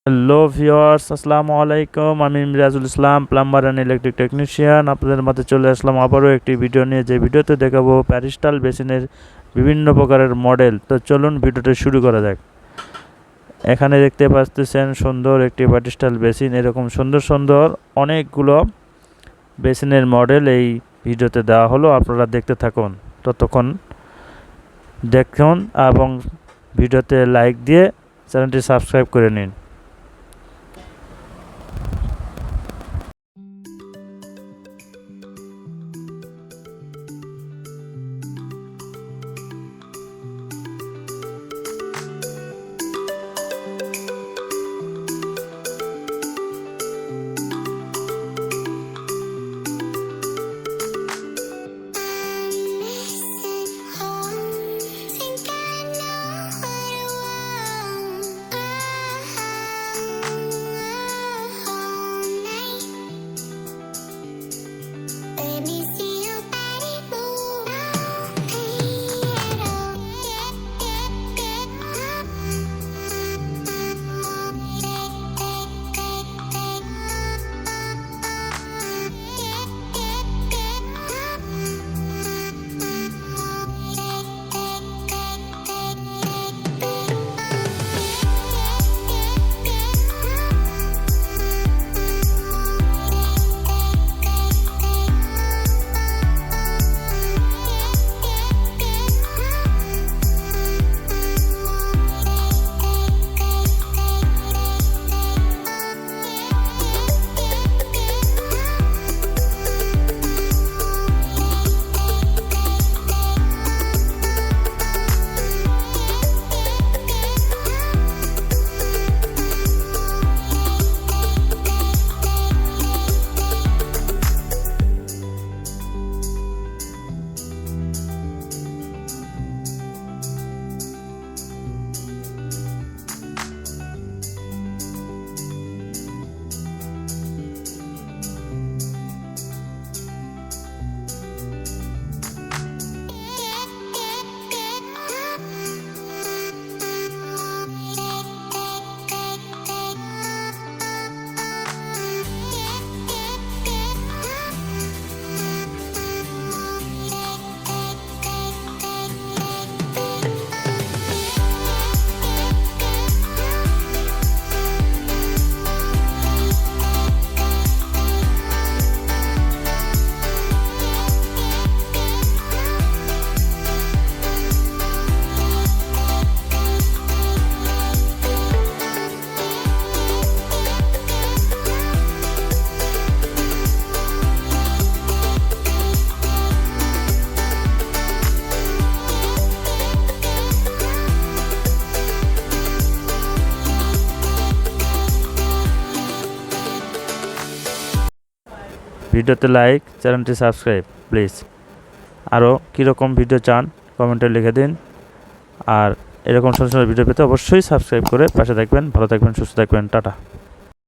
Hello viewers, আসসালামু আলাইকুম। আমি মিরাজুল ইসলাম, প্লাম্বার অ্যান্ড ইলেকট্রিক টেকনিশিয়ান। আপনাদের মাঝে চলে আসলাম আবারও একটি ভিডিও নিয়ে, যে ভিডিওতে দেখাবো প্যারিস্টাল বেসিনের বিভিন্ন প্রকারের মডেল। তো চলুন ভিডিওটা শুরু করা যাক। এখানে দেখতে পাচ্ছেন সুন্দর একটি প্যারিস্টাল বেসিন। এরকম সুন্দর সুন্দর অনেকগুলো বেসিনের মডেল এই ভিডিওতে দেওয়া হলো, আপনারা দেখতে থাকুন। ততক্ষণ দেখুন এবং ভিডিওতে লাইক দিয়ে চ্যানেলটি সাবস্ক্রাইব করে নিন। ভিডিওতে লাইক, চ্যানেলটি সাবস্ক্রাইব প্লিজ। আরও কীরকম ভিডিও চান কমেন্টে লিখে দিন। আর এরকম সুন্দর সুন্দর ভিডিও পেতে অবশ্যই সাবস্ক্রাইব করে পাশে থাকবেন। ভালো থাকবেন, সুস্থ থাকবেন। টাটা।